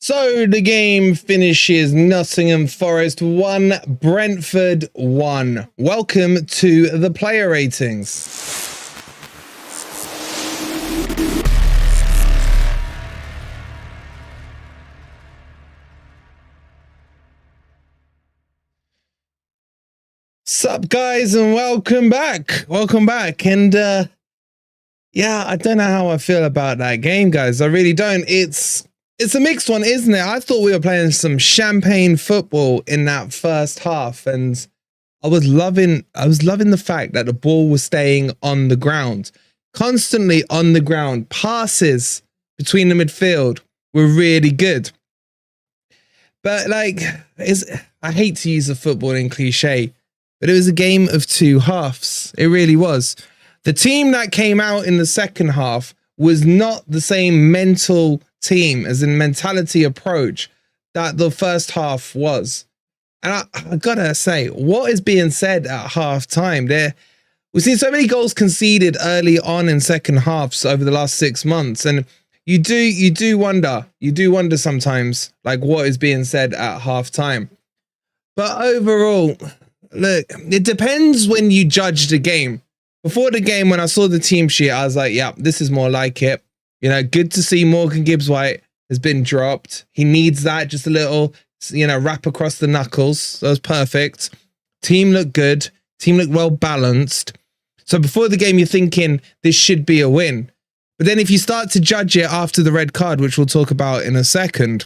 So the game finishes Nottingham Forest 1, Brentford 1. Welcome to the player ratings. Sup guys, and welcome back. And yeah, I don't know how I feel about that game, guys. I really don't. It's a mixed one, isn't it? I thought we were playing some champagne football in that first half, and I was loving the fact that the ball was staying on the ground, constantly on the ground. Passes between the midfield were really good. But like, I hate to use the footballing cliche, but it was a game of two halves. It really was. The team that came out in the second half was not the same mental team, as in mentality approach, that the first half was. And I gotta say, what is being said at half time there? We've seen so many goals conceded early on in second halves over the last 6 months, and you do wonder sometimes, like, what is being said at half time. But overall, look, it depends when you judge the game. Before the game, when I saw the team sheet, I was like, yeah, this is more like it. You know, good to see Morgan Gibbs-white has been dropped. He needs that, just a little, you know, wrap across the knuckles. That was perfect. Team looked good. Team looked well balanced. So before the game, you're thinking this should be a win. But then if you start to judge it after the red card, which we'll talk about in a second,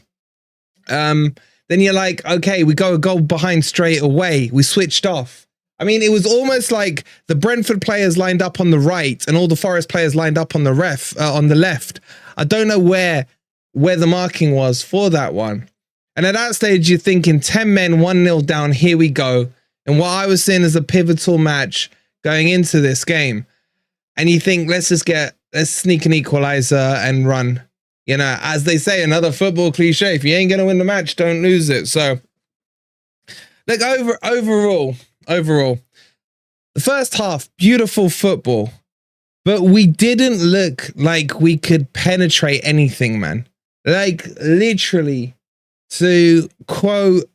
then you're like, okay, we go a goal behind straight away. We switched off. I mean, it was almost like the Brentford players lined up on the right and all the Forest players lined up on the on the left. I don't know where the marking was for that one. And at that stage, you're thinking 10 men, 1-0 down, here we go. And what I was seeing as a pivotal match going into this game. And you think, let's sneak an equalizer and run. You know, as they say, another football cliche, if you ain't going to win the match, don't lose it. So, look, overall, the first half, beautiful football, but we didn't look like we could penetrate anything, man. Like, literally, to quote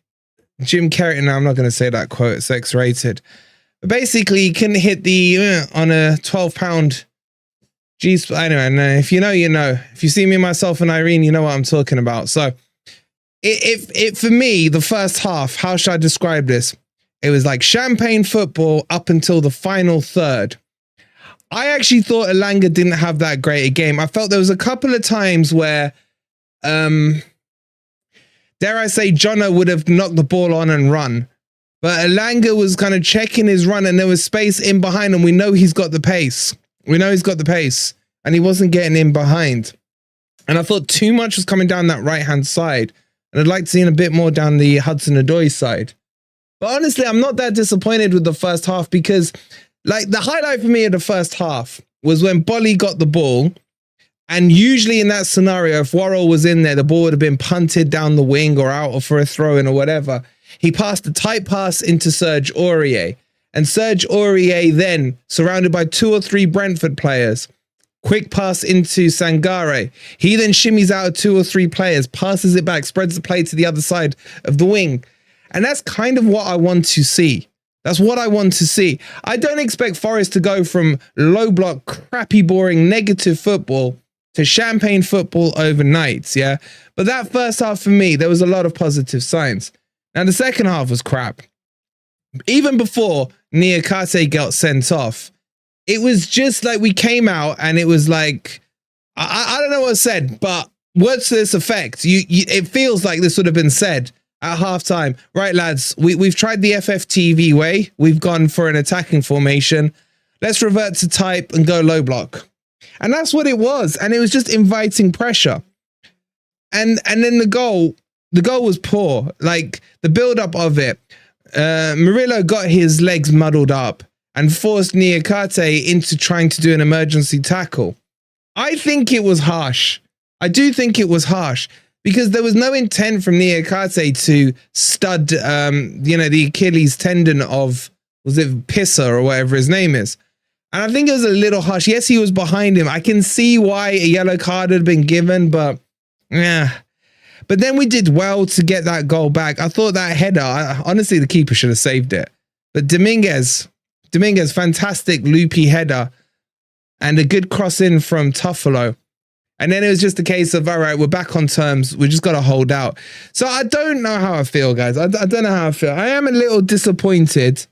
Jim Carrey, no, I'm not going to say that quote, it's X-rated. But basically, you couldn't hit the, on a 12-pound G's. Anyway, if you know, you know. If you see me, myself, and Irene, you know what I'm talking about. So, for me, the first half, how should I describe this? It was like champagne football up until the final third. I actually thought Elanga didn't have that great a game. I felt there was a couple of times where, dare I say, Jono would have knocked the ball on and run. But Elanga was kind of checking his run, and there was space in behind, and we know he's got the pace. And he wasn't getting in behind. And I thought too much was coming down that right-hand side. And I'd like to see a bit more down the Hudson-Odoi side. But honestly, I'm not that disappointed with the first half, because like the highlight for me of the first half was when Bolly got the ball. And usually in that scenario, if Worrell was in there, the ball would have been punted down the wing or out or for a throw in or whatever. He passed a tight pass into Serge Aurier. And Serge Aurier then, surrounded by 2 or 3 Brentford players, quick pass into Sangare. He then shimmies out of 2 or 3 players, passes it back, spreads the play to the other side of the wing. And that's kind of what I want to see. That's what I want to see. I don't expect Forest to go from low block, crappy, boring, negative football to champagne football overnight, yeah? But that first half for me, there was a lot of positive signs. Now, the second half was crap. Even before Niakate got sent off, it was just like we came out and it was like, I don't know what was said, but words to this effect, it feels like this would have been said at halftime. Right, lads, we've tried the FFTV way. We've gone for an attacking formation. Let's revert to type and go low block. And that's what it was. And it was just inviting pressure. And then the goal was poor. Like the build-up of it. Murillo got his legs muddled up and forced Niakate into trying to do an emergency tackle. I think it was harsh. I do think it was harsh. Because there was no intent from Niakate to stud, the Achilles tendon of, was it Pisser or whatever his name is. And I think it was a little harsh. Yes, he was behind him. I can see why a yellow card had been given, but yeah. But then we did well to get that goal back. I thought that header, honestly, the keeper should have saved it. But Dominguez, fantastic loopy header and a good cross in from Tuffalo. And then it was just a case of, all right, we're back on terms. We just got to hold out. So I don't know how I feel, guys. I don't know how I feel. I am a little disappointed.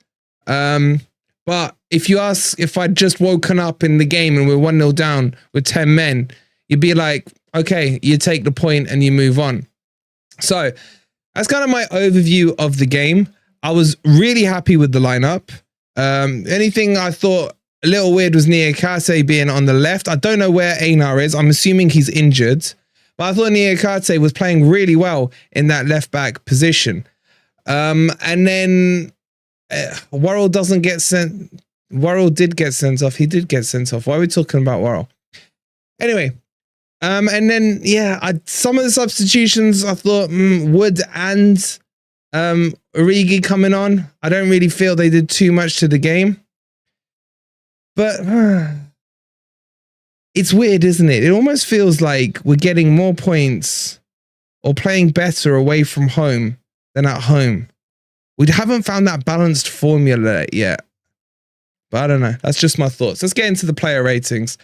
But if you ask if I'd just woken up in the game and we're 1-0 down with 10 men, you'd be like, okay, you take the point and you move on. So that's kind of my overview of the game. I was really happy with the lineup. Anything I thought a little weird was Niakate being on the left. I don't know where Einar is. I'm assuming he's injured. But I thought Niakate was playing really well in that left back position. And then Worrell doesn't get sent. Worrell did get sent off. He did get sent off. Why are we talking about Worrell? Anyway, and then, yeah, some of the substitutions I thought Wood and Origi coming on. I don't really feel they did too much to the game. But it's weird, isn't it? It almost feels like we're getting more points or playing better away from home than at home. We haven't found that balanced formula yet. But I don't know. That's just my thoughts. Let's get into the player ratings.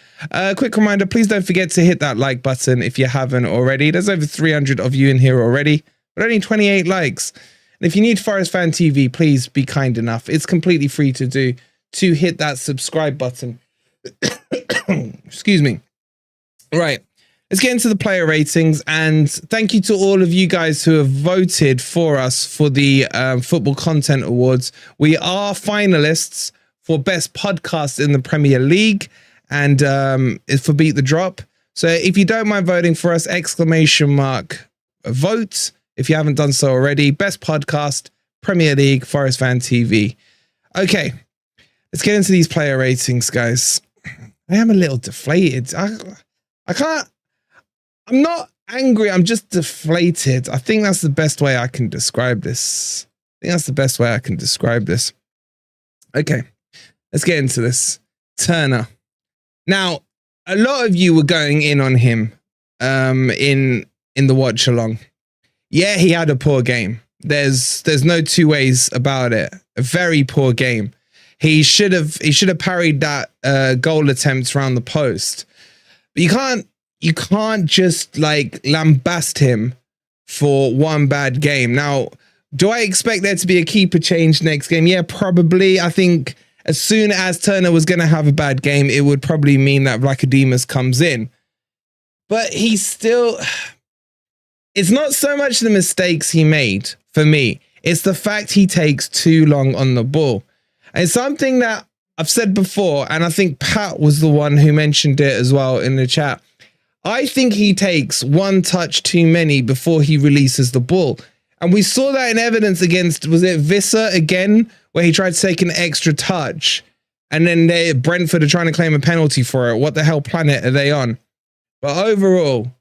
Quick reminder, please don't forget to hit that like button if you haven't already. There's over 300 of you in here already, but only 28 likes. And if you need Forest Fan TV, please be kind enough. It's completely free to do, to hit that subscribe button. Excuse me. Right. Let's get into the player ratings, and thank you to all of you guys who have voted for us for the Football Content Awards. We are finalists for Best Podcast in the Premier League, and it's for Beat the Drop. So if you don't mind voting for us, ! Vote if you haven't done so already. Best Podcast, Premier League, Forest Fan TV. Okay, let's get into these player ratings, guys. I am a little deflated. I can't. I'm not angry. I'm just deflated. I think that's the best way I can describe this. Okay, let's get into this. Turner. Now, a lot of you were going in on him in the watch along. Yeah, he had a poor game. There's no two ways about it. A very poor game. He should have parried that goal attempt around the post. But you can't just like lambast him for one bad game. Now, do I expect there to be a keeper change next game? Yeah, probably. I think as soon as Turner was going to have a bad game, it would probably mean that Vlachodimos comes in. But he's still... It's not so much the mistakes he made for me. It's the fact he takes too long on the ball. And it's something that I've said before, and I think Pat was the one who mentioned it as well in the chat. I think he takes one touch too many before he releases the ball. And we saw that in evidence against, was it Visser again, where he tried to take an extra touch, and then Brentford are trying to claim a penalty for it. What the hell planet are they on? But overall,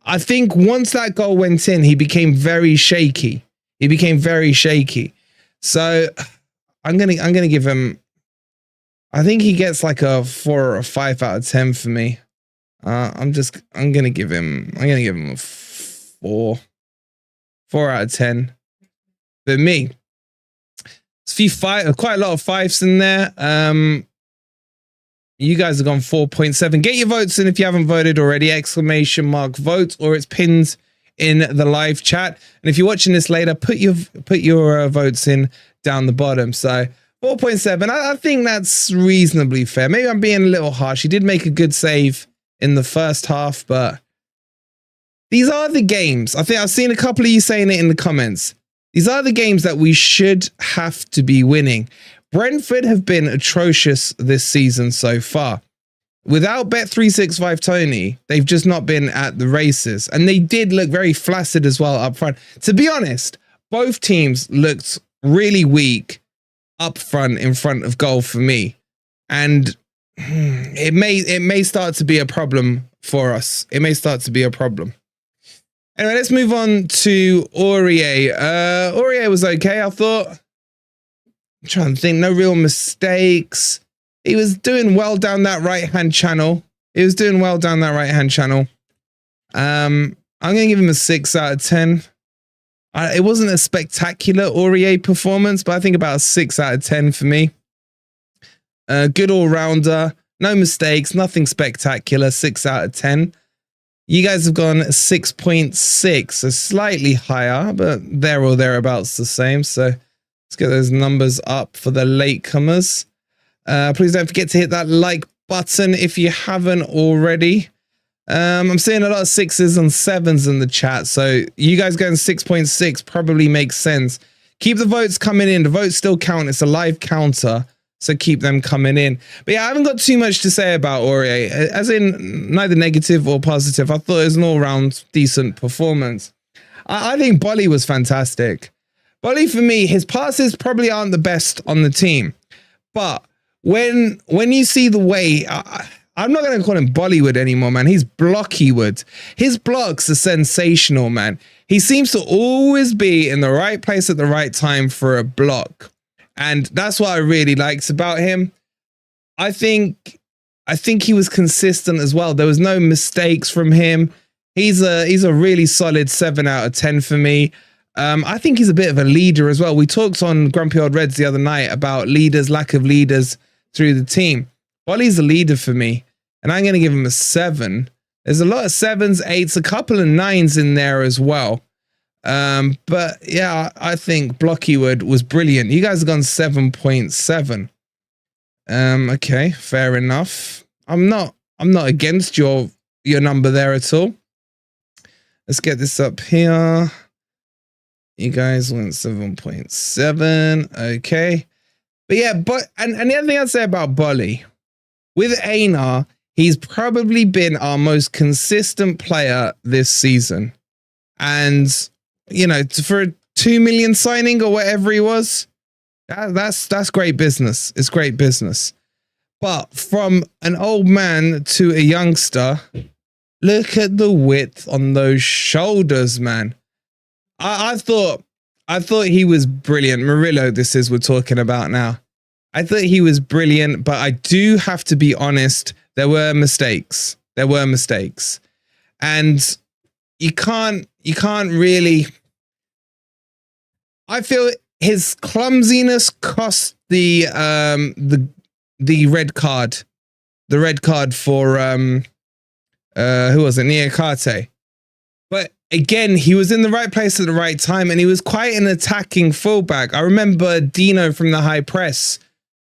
I think once that goal went in, he became very shaky. So I'm gonna give him, I think he gets like a 4 or a 5 out of 10 for me. I'm gonna give him a 4 out of 10 for me. There's quite a lot of 5s in there. You guys have gone 4.7. Get your votes in if you haven't voted already. ! Vote, or it's pinned in the live chat. And if you're watching this later, put your votes in down the bottom. So 4.7. I think that's reasonably fair. Maybe I'm being a little harsh. He did make a good save in the first half, but these are the games. I think I've seen a couple of you saying it in the comments. These are the games that we should have to be winning. Brentford have been atrocious this season so far. Without Bet365 Tony, they've just not been at the races. And they did look very flaccid as well up front. To be honest, both teams looked really weak up front in front of goal for me. And it may start to be a problem for us. Anyway, let's move on to Aurier. Aurier was okay, I thought. I'm trying to think, no real mistakes. He was doing well down that right-hand channel. I'm going to give him a 6 out of 10. It wasn't a spectacular Aurier performance, but I think about a 6 out of 10 for me. Good all-rounder, no mistakes, nothing spectacular, 6 out of 10. You guys have gone 6.6, so slightly higher, but there or thereabouts the same. So let's get those numbers up for the latecomers. Please don't forget to hit that like button if you haven't already. I'm seeing a lot of 6s and 7s in the chat, so you guys going 6.6 probably makes sense. Keep the votes coming in. The votes still count. It's a live counter, so keep them coming in. But yeah, I haven't got too much to say about Aurier, as in neither negative or positive. I thought it was an all-round decent performance. I think Bolly was fantastic. Bolly, for me, his passes probably aren't the best on the team, but when you see the way... I'm not going to call him Bollywood anymore, man. He's Blockywood. His blocks are sensational, man. He seems to always be in the right place at the right time for a block. And that's what I really liked about him. I think he was consistent as well. There was no mistakes from him. He's a really solid 7 out of 10 for me. I think he's a bit of a leader as well. We talked on Grumpy Old Reds the other night about leaders, lack of leaders through the team. Bolly's a leader for me, and I'm going to give him a 7. There's a lot of 7s, 8s, a couple of 9s in there as well. But yeah, I think Blockywood was brilliant. You guys have gone 7.7. Okay, fair enough. I'm not against your number there at all. Let's get this up here. You guys went 7.7. Okay. But yeah, and the other thing I'd say about Bolly, with Einar, he's probably been our most consistent player this season. And, you know, for a 2 million signing or whatever he was, that's great business. It's great business. But from an old man to a youngster, look at the width on those shoulders, man. I thought he was brilliant. Murillo, this is we're talking about now. I thought he was brilliant, but I do have to be honest. There were mistakes. And you can't really. I feel his clumsiness cost the red card. The red card for who was it? Niakate. But again, he was in the right place at the right time, and he was quite an attacking fullback. I remember Dino from the High Press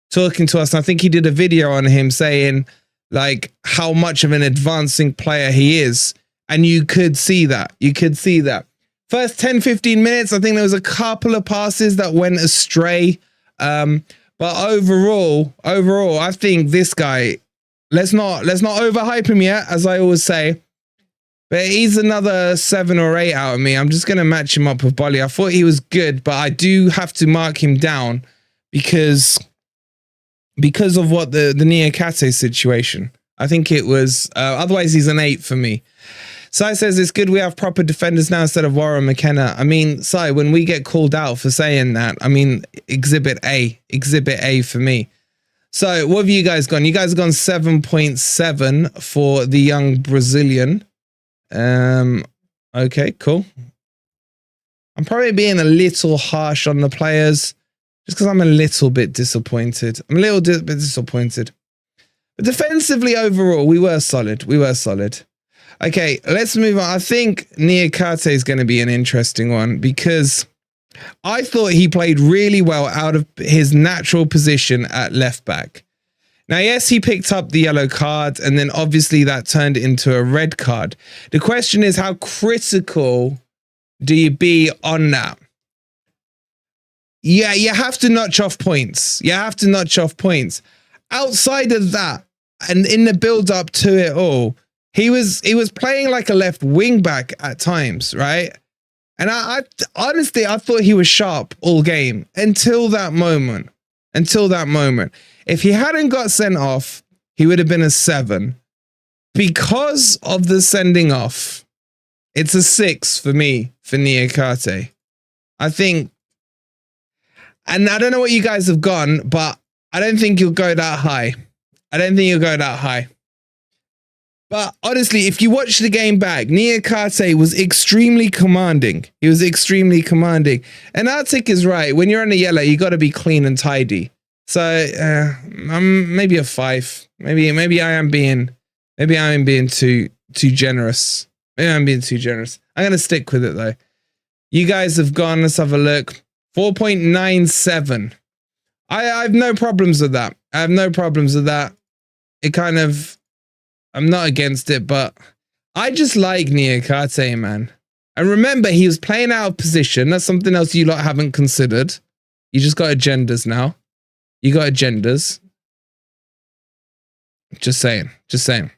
talking to us, and I think he did a video on him saying like how much of an advancing player he is. And you could see that. First 10-15 minutes, I think there was a couple of passes that went astray. But overall, I think this guy, let's not overhype him yet, as I always say. But he's another 7 or 8 out of me. I'm just going to match him up with Bolly. I thought he was good, but I do have to mark him down because of what the Niakate situation. I think it was, otherwise he's an 8 for me. Sai says it's good we have proper defenders now instead of Warren McKenna. I mean, Sai, when we get called out for saying that, I mean, exhibit A for me. So what have you guys gone? You guys have gone 7.7 for the young Brazilian. Okay, cool. I'm probably being a little harsh on the players just because I'm a little bit disappointed. But defensively overall, we were solid. Okay, let's move on. I think Niakate is going to be an interesting one because I thought he played really well out of his natural position at left back. Now, yes, he picked up the yellow card, and then obviously that turned into a red card. The question is, how critical do you be on that? Yeah, you have to notch off points. Outside of that, and in the build up to it all, he was playing like a left wing back at times, right? And I honestly, I thought he was sharp all game until that moment. If he hadn't got sent off, he would have been a 7. Because of the sending off, it's a 6 for me for Niakate. I think, and I don't know what you guys have gone, but I don't think you'll go that high. But honestly, if you watch the game back, Niakate was extremely commanding. He was extremely commanding. And Arctic is right. When you're on a yellow, you got to be clean and tidy. So maybe a 5. Maybe I am being too generous. Maybe I'm being too generous. I'm gonna stick with it though. You guys have gone. Let's have a look. 4.97. I have no problems with that. I have no problems with that. It kind of, I'm not against it, but I just like Niakate, man. And remember, he was playing out of position. That's something else you lot haven't considered. You just got agendas now. You got agendas. Just saying. Just saying.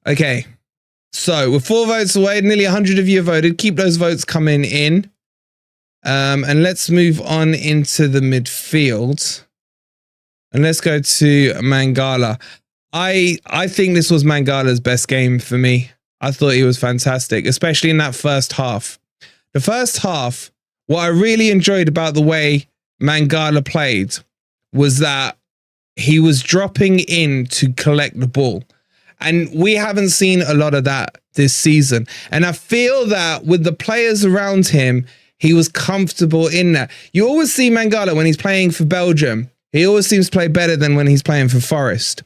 Okay. So we're 4 votes away. Nearly 100 of you have voted. Keep those votes coming in. And let's move on into the midfield. And let's go to Mangala. I think this was Mangala's best game for me. I thought he was fantastic, especially in that first half. The first half, what I really enjoyed about the way Mangala played was that he was dropping in to collect the ball. And we haven't seen a lot of that this season. And I feel that with the players around him, he was comfortable in that. You always see Mangala when he's playing for Belgium. He always seems to play better than when he's playing for Forest.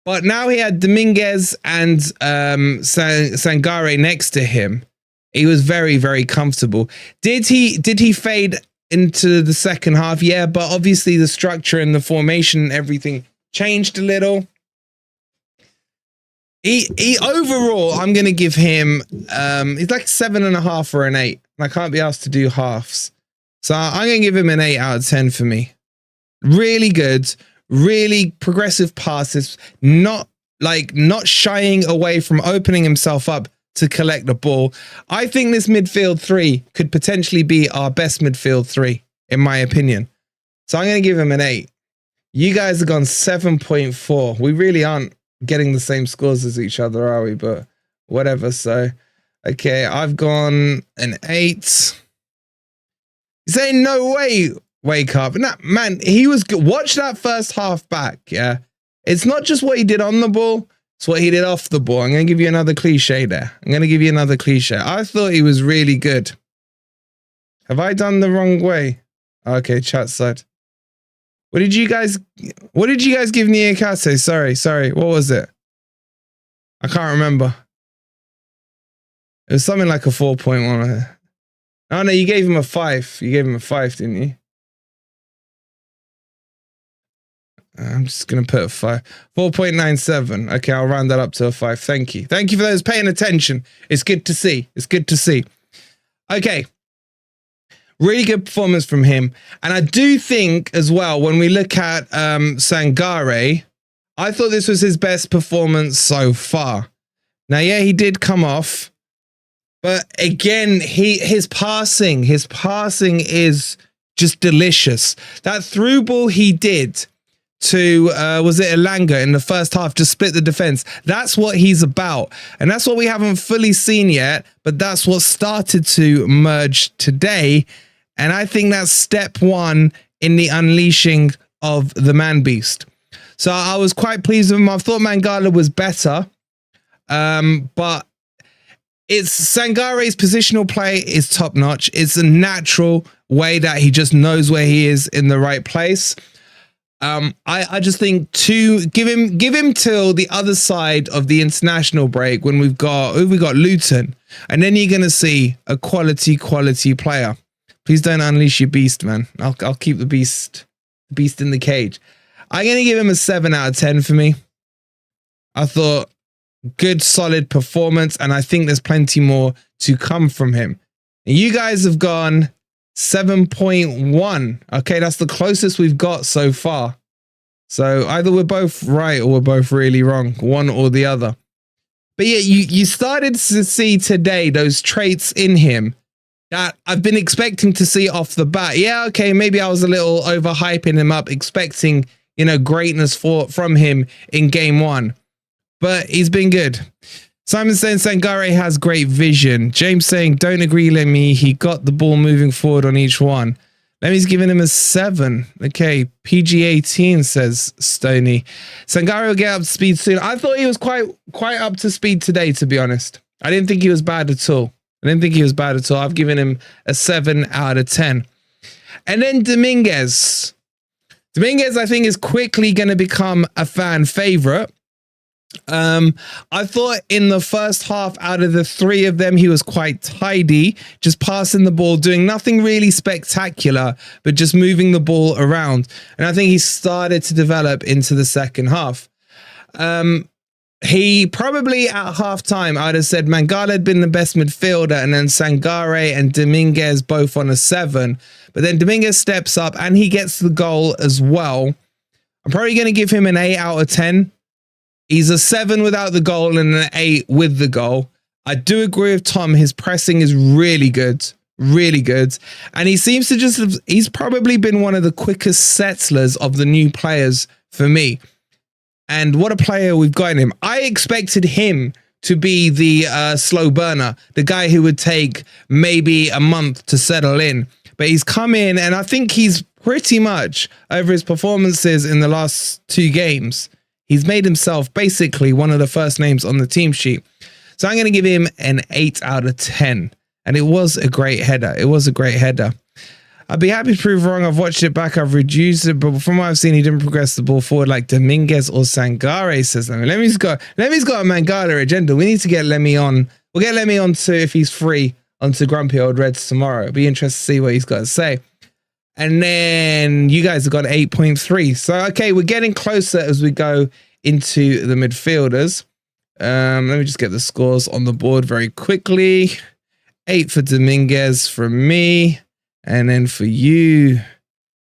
But now he had Dominguez and Sangare next to him. He was very, very comfortable. Did he fade into the second half? Yeah, but obviously the structure and the formation and everything changed a little. He overall, I'm going to give him, he's like 7.5 or an 8. I can't be asked to do halves. So I'm going to give him an 8 out of 10 for me. Really good, really progressive passes, not shying away from opening himself up to collect the ball. I think this midfield 3 could potentially be our best midfield 3, in my opinion. So I'm going to give him an 8. You guys have gone 7.4. We really aren't getting the same scores as each other, are we? But whatever. So, okay, I've gone an 8. He's saying no way. Wake up. And that, man, he was good. Watch that first half back. Yeah. It's not just what he did on the ball. It's what he did off the ball. I'm going to give you another cliche there. I'm going to give you another cliche. I thought he was really good. Have I done the wrong way? Okay. Chat side. What did you guys give Niakate? Sorry. What was it? I can't remember. It was something like a 4.1. Oh no, you gave him a 5. You gave him a 5, didn't you? I'm just going to put a 5. 4.97. Okay, I'll round that up to a 5. Thank you. Thank you for those paying attention. It's good to see. It's good to see. Okay. Really good performance from him. And I do think as well, when we look at Sangare, I thought this was his best performance so far. Now, yeah, he did come off. But again, his passing is just delicious. That through ball he did to, was it Elanga in the first half, to split the defense. That's what he's about. And that's what we haven't fully seen yet, but that's what started to emerge today. And I think that's step 1 in the unleashing of the man beast. So I was quite pleased with him. I thought Mangala was better, but it's Sangare's positional play is top notch. It's a natural way that he just knows where he is in the right place. I just think to give him till the other side of the international break when we've got Luton, and then you're gonna see a quality player. Please don't unleash your beast, man. I'll keep the beast in the cage. I'm gonna give him a 7 out of 10 for me. I thought good solid performance, and I think there's plenty more to come from him. And you guys have gone 7.1. Okay, that's the closest we've got so far. So either we're both right or we're both really wrong, one or the other. But yeah, you started to see today those traits in him that I've been expecting to see off the bat. Yeah, okay, maybe I was a little overhyping him up, expecting, greatness from him in game 1. But he's been good. Simon saying Sangare has great vision. James saying, don't agree, Lemmy. He got the ball moving forward on each one. Lemmy's giving him a 7. Okay, PG-18 says Stoney. Sangare will get up to speed soon. I thought he was quite up to speed today, to be honest. I didn't think he was bad at all. I've given him a 7 out of 10. And then Dominguez. Dominguez, I think, is quickly going to become a fan favorite. I thought in the first half, out of the 3 of them, he was quite tidy, just passing the ball, doing nothing really spectacular, but just moving the ball around. And I think he started to develop into the second half. He probably at halftime, I'd have said Mangala had been the best midfielder, and then Sangare and Dominguez both on a 7. But then Dominguez steps up and he gets the goal as well. I'm probably going to give him an 8 out of 10. He's a 7 without the goal and an 8 with the goal. I do agree with Tom. His pressing is really good. And he seems to he's probably been one of the quickest settlers of the new players for me. And what a player we've got in him. I expected him to be the slow burner, the guy who would take maybe a month to settle in. But he's come in, and I think he's pretty much, over his performances in the last 2 games, he's made himself basically one of the first names on the team sheet. So I'm going to give him an 8 out of 10. And it was a great header. I'd be happy to prove wrong. I've watched it back. I've reduced it. But from what I've seen, he didn't progress the ball forward like Dominguez or Sangare, says Lemmy. Lemmy's got a Mangala agenda. We need to get Lemmy on. We'll get Lemmy on to, if he's free, onto Grumpy Old Reds tomorrow. It'll be interesting to see what he's got to say. And then you guys have got 8.3. So, okay, we're getting closer as we go into the midfielders. Let me just get the scores on the board very quickly. 8 for Dominguez from me. And then for you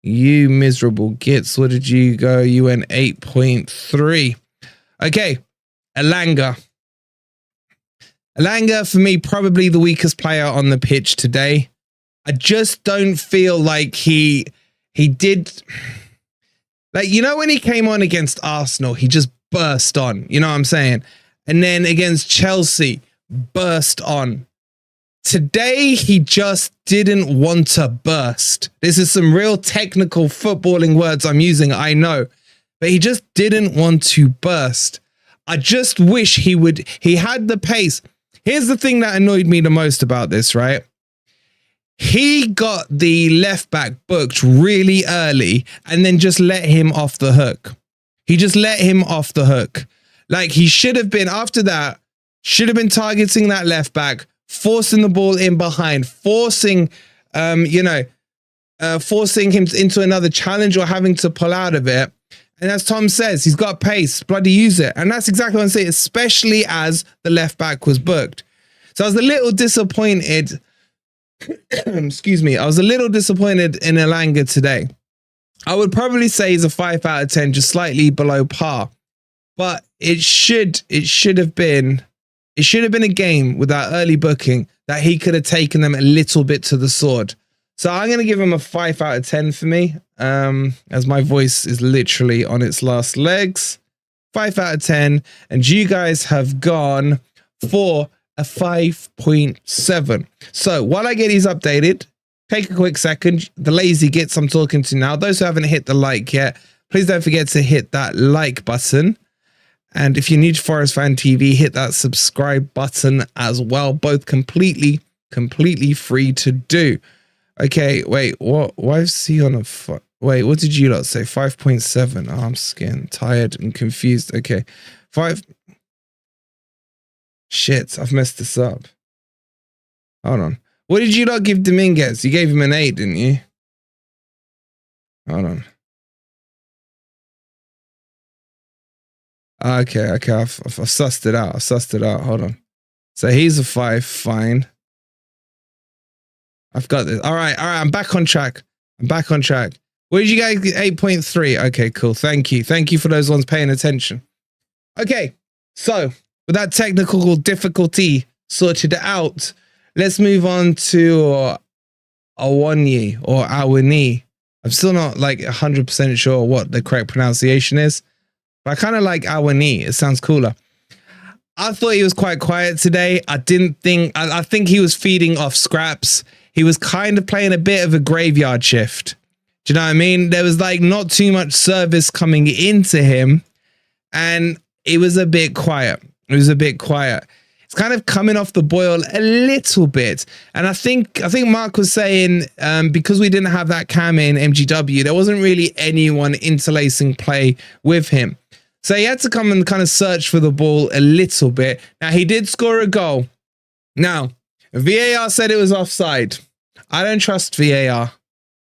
miserable gits, what did you go? You went 8.3. Okay, Elanga. Elanga, for me, probably the weakest player on the pitch today. I just don't feel like he did... Like, you know, when he came on against Arsenal, he just burst on. You know what I'm saying? And then against Chelsea, burst on. Today, he just didn't want to burst. This is some real technical footballing words I'm using, I know. But he just didn't want to burst. I just wish he had the pace. Here's the thing that annoyed me the most about this, right? He got the left back booked really early and then just let him off the hook. Like, he should have been, after that, should have been targeting that left back, forcing the ball in behind, forcing him into another challenge or having to pull out of it. And as Tom says, he's got pace, bloody use it. And that's exactly what I'm saying, especially as the left back was booked. So I was a little disappointed. Excuse me. I was a little disappointed in Elanga today. I would probably say he's a 5 out of 10, just slightly below par. But it should have been a game with that early booking that he could have taken them a little bit to the sword. So I'm going to give him a 5 out of 10 for me, as my voice is literally on its last legs. 5 out of 10. And you guys have gone for a 5.7. So while I get these updated, take a quick second. The lazy gits I'm talking to now, those who haven't hit the like yet, please don't forget to hit that like button. And if you're new to Forest Fan TV, hit that subscribe button as well. Both completely free to do. Okay, wait, what? Why is he on a... Wait, what did you lot say? 5.7. Oh, I'm getting tired and confused. Okay, 5... Shit, I've messed this up. Hold on. What did you lot give Dominguez? You gave him an 8, didn't you? Hold on. Okay, I've sussed it out. Hold on. So he's a 5, fine. I've got this. All right, I'm back on track. What did you guys get? 8.3. Okay, cool. Thank you for those ones paying attention. Okay, so with that technical difficulty sorted out, let's move on to Awani or Awani. I'm still not like 100% sure what the correct pronunciation is, but I kind of like Awani. It sounds cooler. I thought he was quite quiet today. I think he was feeding off scraps. he was kind of playing a bit of a graveyard shift. Do you know what I mean? There was like not too much service coming into him, and it was a bit quiet. It was a bit quiet. It's kind of coming off the boil a little bit. And I think Mark was saying, because we didn't have that cam in MGW, there wasn't really anyone interlacing play with him. So he had to come and kind of search for the ball a little bit. Now, he did score a goal. Now, VAR said it was offside. I don't trust VAR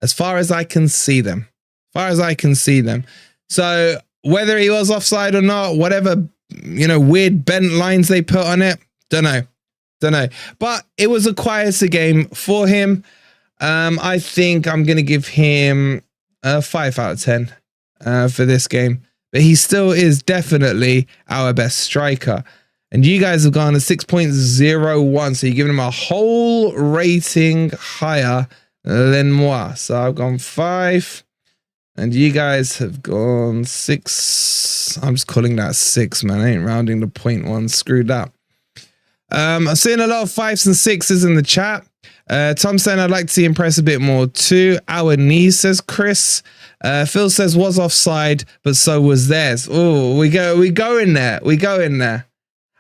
as far as I can see them. As far as I can see them. So whether he was offside or not, whatever, you know, weird bent lines they put on it, don't know. But it was a quieter game for him. I think I'm going to give him a 5 out of 10 for this game. But he still is definitely our best striker. And you guys have gone a 6.01. So you're giving him a whole rating higher than moi. So I've gone 5. And you guys have gone 6. I'm just calling that 6, man. I ain't rounding the 0.1. Screwed up. I'm seeing a lot of 5s and 6s in the chat. Tom saying I'd like to see him press a bit more too. Our knees, says Chris. Phil says was offside, but so was theirs. Oh, we go in there. We go in there.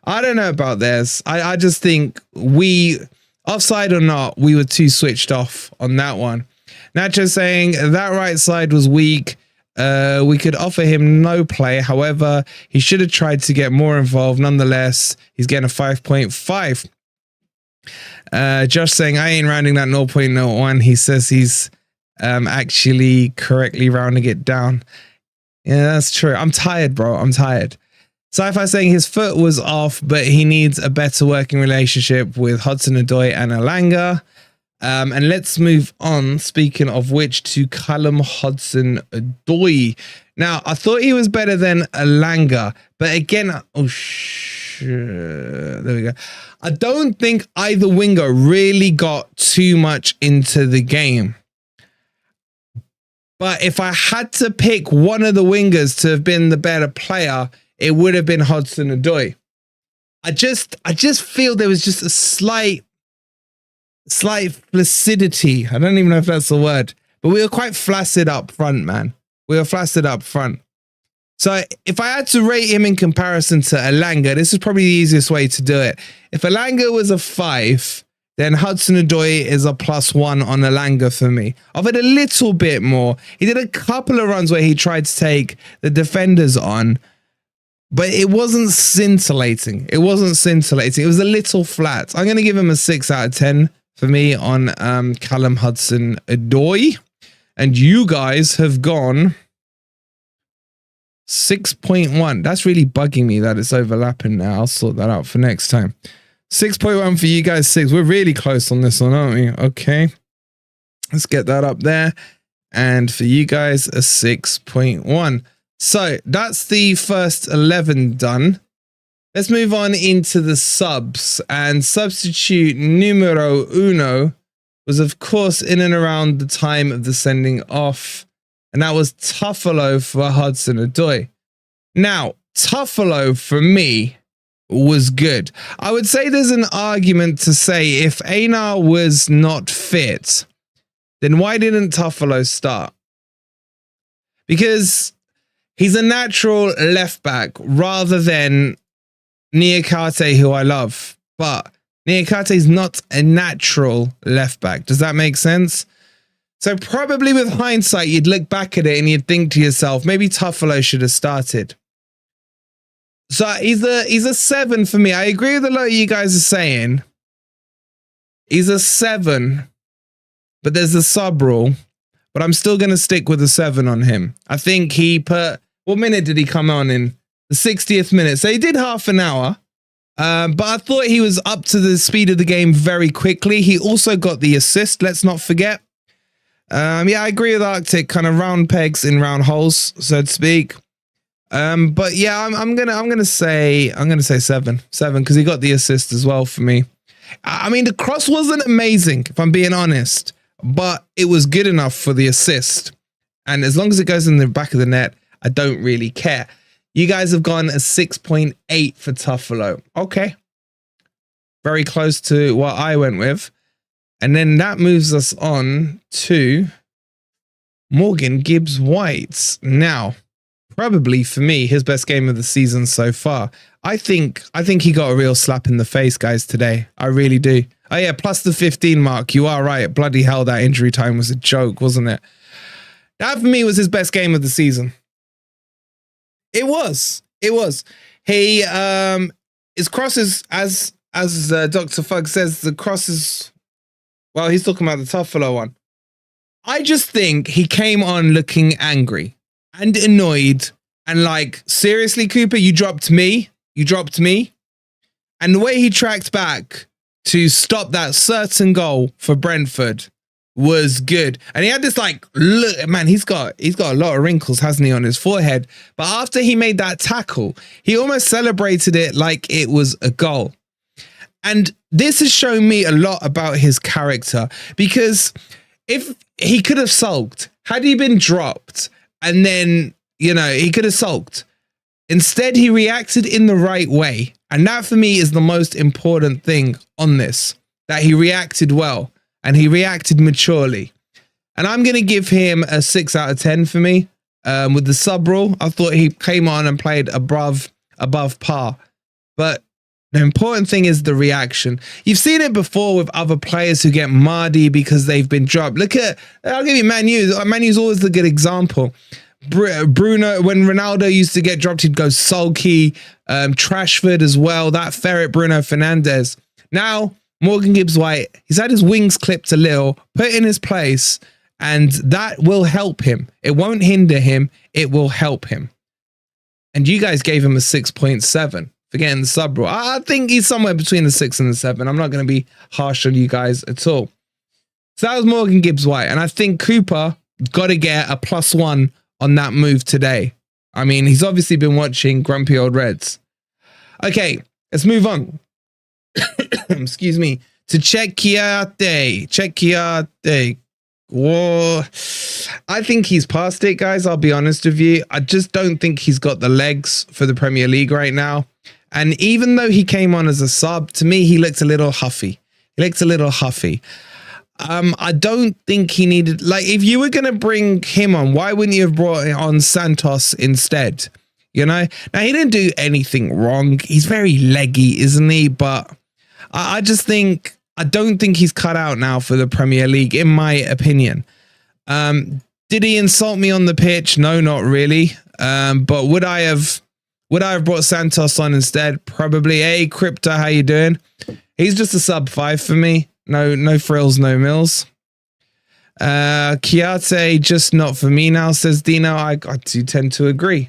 I don't know about theirs. I just think we, offside or not, we were too switched off on that one. Nacho saying that right side was weak. We could offer him no play. However, he should have tried to get more involved. Nonetheless, he's getting a 5.5. Josh saying I ain't rounding that 0.01. He says he's actually correctly rounding it down. Yeah, that's true. I'm tired, bro. I'm tired. Sci-Fi saying his foot was off, but he needs a better working relationship with Hudson-Odoi and Elanga. And let's move on, speaking of which, to Callum Hudson-Odoi. Now, I thought he was better than Elanga, but again, oh, shit. There we go. I don't think either winger really got too much into the game. But if I had to pick one of the wingers to have been the better player, it would have been Hudson-Odoi. I just feel there was just a slight flaccidity. I don't even know if that's the word, but we were quite flaccid up front, man. We were flaccid up front. So if I had to rate him in comparison to Elanga, this is probably the easiest way to do it. If Elanga was a 5, then Hudson-Odoi is a +1 on Elanga for me. Offered a little bit more. He did a couple of runs where he tried to take the defenders on, but it wasn't scintillating. It wasn't scintillating. It was a little flat. I'm going to give him a 6 out of 10 for me on Callum Hudson-Odoi. And you guys have gone 6.1. That's really bugging me that it's overlapping now. I'll sort that out for next time. 6.1 for you guys, 6. We're really close on this one, aren't we? Okay. Let's get that up there. And for you guys, a 6.1. So that's the first 11 done. Let's move on into the subs. And substitute numero uno was, of course, in and around the time of the sending off. And that was Tuffalo for Hudson-Odoi. Now, Tuffalo for me was good. I would say there's an argument to say if Einar was not fit, then why didn't Tuffalo start? Because he's a natural left back rather than Niakate, who I love. But Niakate is not a natural left back. Does that make sense? So probably with hindsight, you'd look back at it and you'd think to yourself, maybe Tuffalo should have started. So he's a 7 for me. I agree with a lot of you guys are saying. He's a 7, but there's a sub rule. But I'm still going to stick with a 7 on him. I think he put, what minute did he come on in? The 60th minute. So he did half an hour. But I thought he was up to the speed of the game very quickly. He also got the assist, let's not forget. Yeah, I agree with Arctic, kind of round pegs in round holes, so to speak. But yeah, I'm gonna say 7 because he got the assist as well for me. I mean, the cross wasn't amazing, if I'm being honest, but it was good enough for the assist. And as long as it goes in the back of the net, I don't really care. You guys have gone a 6.8 for Tuffalo. Okay. Very close to what I went with. And then that moves us on to Morgan Gibbs-White. Now, probably for me, his best game of the season so far. I think he got a real slap in the face, guys, today. I really do. Oh yeah, plus the 15 mark. You are right. Bloody hell, that injury time was a joke, wasn't it? That for me was his best game of the season. It was. It was. He his crosses, as Dr. Fug says, the crosses. Well, he's talking about the Tuffalo one. I just think he came on looking angry and annoyed and like, seriously, Cooper, you dropped me. You dropped me. And the way he tracked back to stop that certain goal for Brentford was good. And he had this like, look, man, he's got a lot of wrinkles, hasn't he, on his forehead. But after he made that tackle, he almost celebrated it like it was a goal. And this has shown me a lot about his character, because if he could have sulked, had he been dropped, and then, you know, he could have sulked. Instead, he reacted in the right way. And that for me is the most important thing on this, that he reacted well and he reacted maturely. And I'm going to give him a 6 out of 10 for me. With the sub rule, I thought he came on and played above par. But the important thing is the reaction. You've seen it before with other players who get mardy because they've been dropped. Look at, I'll give you Man U. Man U's always the good example. Bruno, when Ronaldo used to get dropped, he'd go sulky. Trashford as well. That ferret Bruno Fernandes. Now, Morgan Gibbs-White, he's had his wings clipped a little, put in his place, and that will help him. It won't hinder him. It will help him. And you guys gave him a 6.7 for getting the sub rule. I think he's somewhere between the 6 and the 7. I'm not going to be harsh on you guys at all. So that was Morgan Gibbs-White. And I think Cooper got to get a +1 on that move today. I mean, he's obviously been watching Grumpy Old Reds. Okay, let's move on. Excuse me. To Cecchiate. Whoa. I think he's past it, guys. I'll be honest with you. I just don't think he's got the legs for the Premier League right now. And even though he came on as a sub, to me, he looked a little huffy. I don't think he needed, like, if you were going to bring him on, why wouldn't you have brought on Santos instead? You know, now he didn't do anything wrong. He's very leggy, isn't he? But I just think, I don't think he's cut out now for the Premier League, in my opinion. Did he insult me on the pitch? No, not really. But would I have brought Santos on instead? Probably. Hey, Crypto, how you doing? He's just a sub 5 for me. No frills, no mills. Chiate, just not for me now, says Dino. I do tend to agree.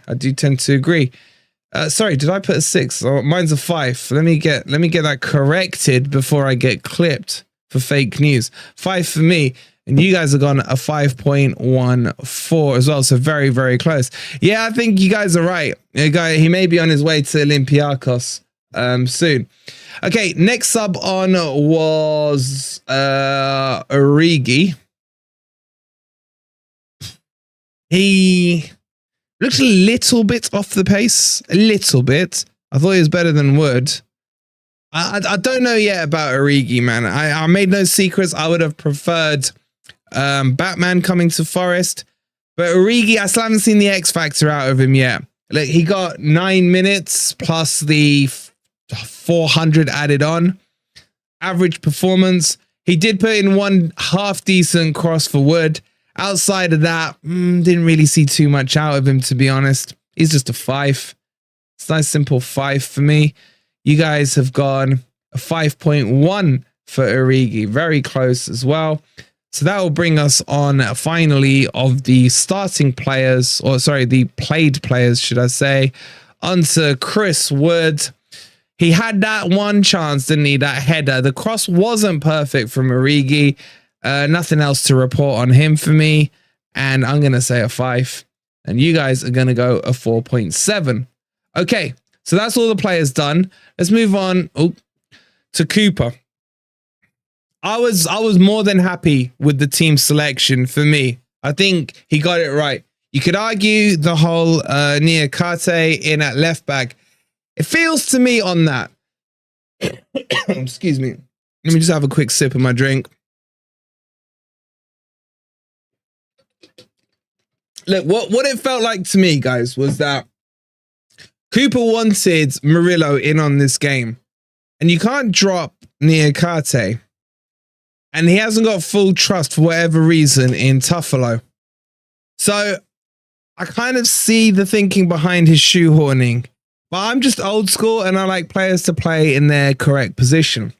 Sorry, did I put a 6? Oh, mine's a 5. Let me get that corrected before I get clipped for fake news. 5 for me, and you guys have gone a 5.14 as well. So very, very close. Yeah, I think you guys are right. He may be on his way to Olympiacos soon. Okay, next sub on was Origi. He looked a little bit off the pace, a little bit. I thought he was better than Wood. I don't know yet about Origi, man. I made no secrets. I would have preferred Batman coming to Forest, but Origi, I still haven't seen the X Factor out of him yet. Like, he got 9 minutes plus the 400 added on. Average performance. He did put in one half decent cross for Wood. Outside of that, didn't really see too much out of him, to be honest. He's just a 5. It's a nice simple 5 for me. You guys have gone a 5.1 for Origi. Very close as well. So that will bring us on finally of the starting players, or sorry, the played players, should I say, onto Chris Wood. He had that one chance, didn't he? That header. The cross wasn't perfect from Origi. Nothing else to report on him for me. And I'm going to say a 5. And you guys are going to go a 4.7. Okay, so that's all the players done. Let's move on to Cooper. I was more than happy with the team selection for me. I think he got it right. You could argue the whole Niakate in at left back. It feels to me on that. Excuse me. Let me just have a quick sip of my drink. Look, what it felt like to me, guys, was that Cooper wanted Murillo in on this game. And you can't drop Niakate. And he hasn't got full trust for whatever reason in Tuffalo. So I kind of see the thinking behind his shoehorning. But I'm just old school and I like players to play in their correct position.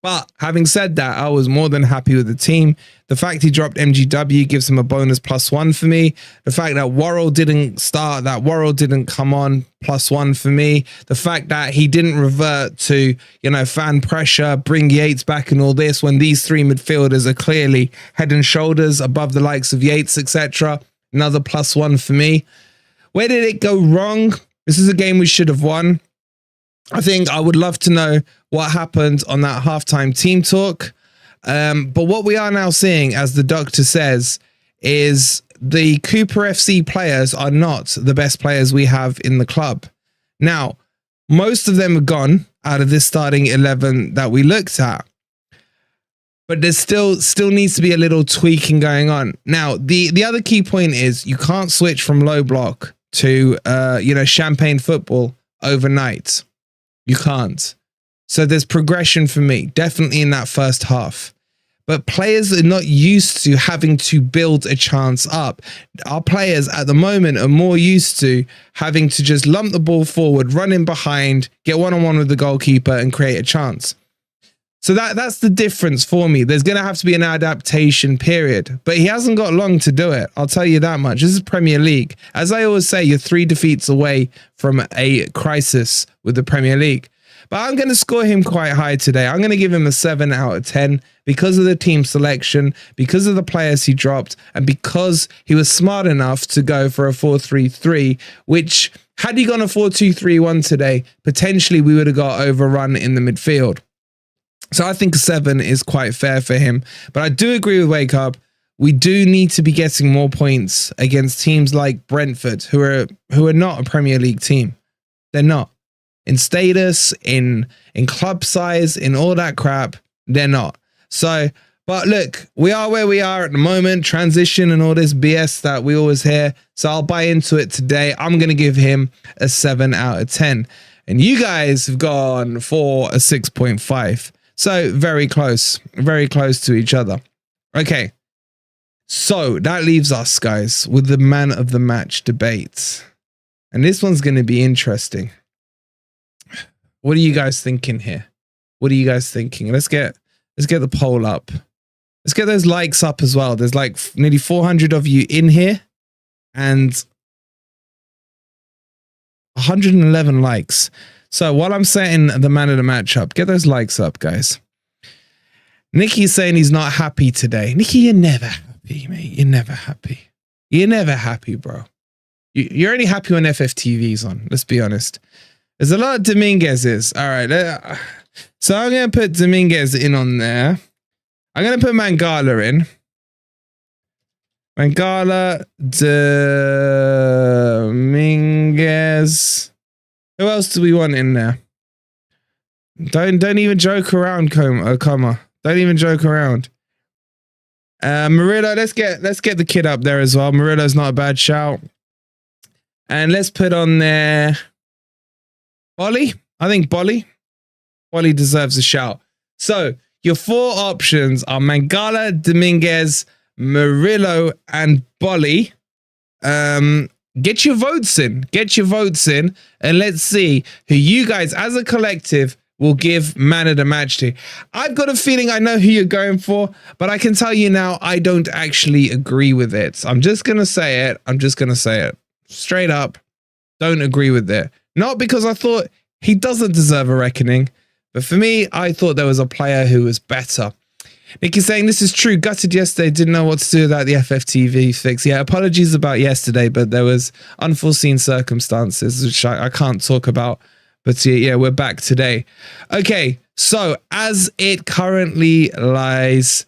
But having said that, I was more than happy with the team. The fact he dropped MGW gives him a bonus +1 for me. The fact that Worrell didn't start, that Worrell didn't come on, +1 for me. The fact that he didn't revert to, you know, fan pressure, bring Yates back and all this when these three midfielders are clearly head and shoulders above the likes of Yates, etc. Another +1 for me. Where did it go wrong? This is a game we should have won. I think I would love to know what happened on that halftime team talk. But what we are now seeing, as the doctor says, is the Cooper FC players are not the best players we have in the club. Now, most of them are gone out of this starting 11 that we looked at. But there's still needs to be a little tweaking going on. Now, the other key point is you can't switch from low block to champagne football overnight. You can't. So there's progression for me, definitely in that first half. But players are not used to having to build a chance up. Our players at the moment are more used to having to just lump the ball forward, run in behind, get one-on-one with the goalkeeper and create a chance. So that's the difference for me. There's going to have to be an adaptation period, but he hasn't got long to do it. I'll tell you that much. This is Premier League. As I always say, you're 3 defeats away from a crisis with the Premier League. But I'm going to score him quite high today. I'm going to give him a 7 out of 10 because of the team selection, because of the players he dropped, and because he was smart enough to go for a 4-3-3, which had he gone a 4-2-3-1 today, potentially we would have got overrun in the midfield. So I think a 7 is quite fair for him. But I do agree with Wake Up. We do need to be getting more points against teams like Brentford, who are not a Premier League team. They're not. In status, in club size, in all that crap, they're not. So, but look, we are where we are at the moment, transition and all this BS that we always hear. So I'll buy into it today. I'm going to give him a 7 out of 10. And you guys have gone for a 6.5. So very close to each other. Okay. So that leaves us, guys, with the man of the match debate. And this one's going to be interesting. What are you guys thinking here? What are you guys thinking? Let's get the poll up. Let's get those likes up as well. There's like nearly 400 of you in here and 111 likes. So while I'm setting the man of the match up, get those likes up, guys. Nicky's saying he's not happy today. Nicky, you're never happy, mate. You're never happy. You're never happy, bro. You're only happy when FFTV's on. Let's be honest. There's a lot of Dominguez's. All right. So I'm going to put Dominguez in on there. I'm going to put Mangala in. Mangala, Dominguez. Who else do we want in there? Don't even joke around, Coma. Don't even joke around. Murillo, let's get the kid up there as well. Murillo's not a bad shout. And let's put on there Bolly. I think Bolly deserves a shout. So your 4 options are Mangala, Dominguez, Murillo, and Bolly. Get your votes in. And let's see who you guys as a collective will give man of the match to. I've got a feeling I know who you're going for, but I can tell you now, I don't actually agree with it. I'm just going to say it. Straight up. Don't agree with it. Not because I thought he doesn't deserve a reckoning, but for me, I thought there was a player who was better. Nicky's saying this is true. Gutted yesterday. Didn't know what to do without the FFTV fix. Yeah, apologies about yesterday, but there was unforeseen circumstances, which I can't talk about. But yeah, we're back today. Okay, so as it currently lies,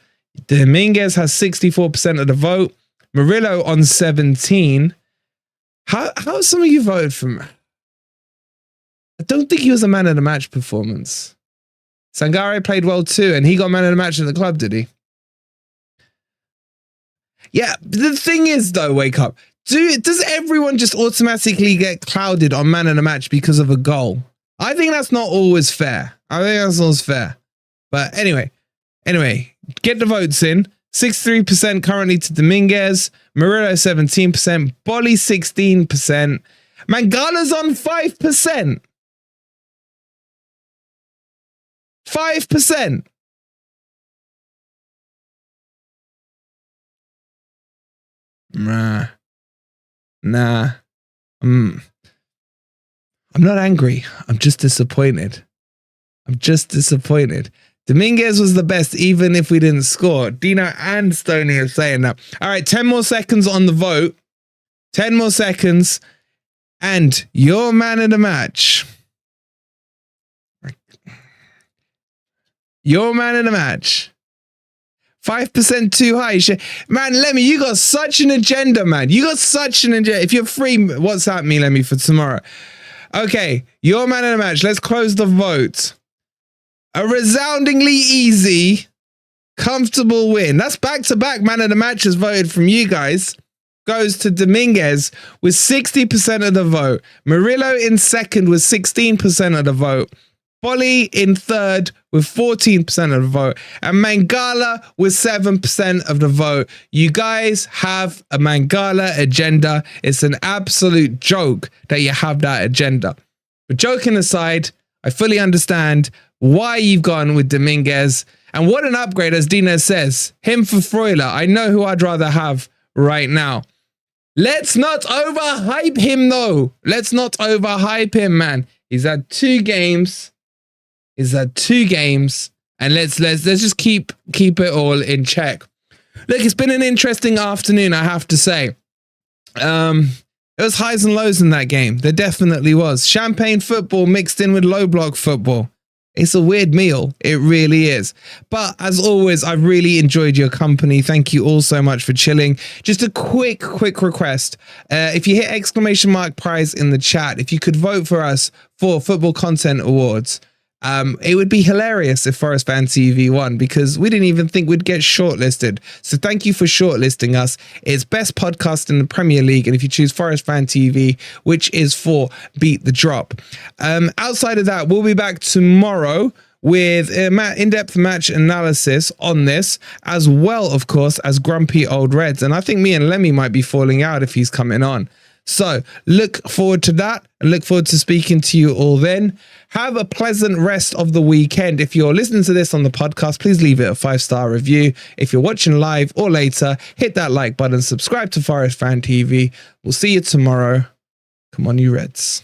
Dominguez has 64% of the vote. Murillo on 17. How some of you voted for him? I don't think he was a man of the match performance. Sangare played well too, and he got man of the match at the club, did he? Yeah, the thing is though, Wake Up, Does everyone just automatically get clouded on man of the match because of a goal? I think that's not always fair. But anyway, get the votes in. 63% currently to Dominguez, Murillo 17%, Bolly 16%, Mangala's on 5%. 5%. Nah. I'm not angry. I'm just disappointed. Dominguez was the best, even if we didn't score. Dino and Stoney are saying that. All right, 10 more seconds on the vote. 10 more seconds. And your man of the match. Your man of the match. 5% too high. Man, Lemmy, you got such an agenda, man. You got such an agenda. If you're free, WhatsApp me, Lemmy, for tomorrow. Okay, your man of the match. Let's close the vote. A resoundingly easy, comfortable win. That's back-to-back man of the matches voted from you guys. Goes to Dominguez with 60% of the vote. Murillo in second with 16% of the vote. Bolly in third with 14% of the vote. And Mangala with 7% of the vote. You guys have a Mangala agenda. It's an absolute joke that you have that agenda. But joking aside, I fully understand why you've gone with Dominguez. And what an upgrade, as Dino says. Him for Freuler. I know who I'd rather have right now. Let's not overhype him, though. Let's not overhype him, man. He's had 2 games. And let's just keep it all in check. Look, it's been an interesting afternoon, I have to say. It was highs and lows in that game. There definitely was. Champagne football mixed in with low block football. It's a weird meal. It really is. But as always, I've really enjoyed your company. Thank you all so much for chilling. Just a quick request. If you hit ! prize in the chat, if you could vote for us for Football Content Awards, it would be hilarious if Forest Fan TV won, because we didn't even think we'd get shortlisted. So thank you for shortlisting us. It's best podcast in the Premier League. And if you choose Forest Fan TV, which is for Beat the Drop. Outside of that, we'll be back tomorrow with in-depth match analysis on this, as well, of course, as Grumpy Old Reds. And I think me and Lemmy might be falling out if he's coming on. So look forward to that, and look forward to speaking to you all then. Have a pleasant rest of the weekend. If you're listening to this on the podcast, please leave it a 5-star review. If you're watching live or later, hit that like button, subscribe to Forest Fan TV. We'll see you tomorrow. Come on, you Reds.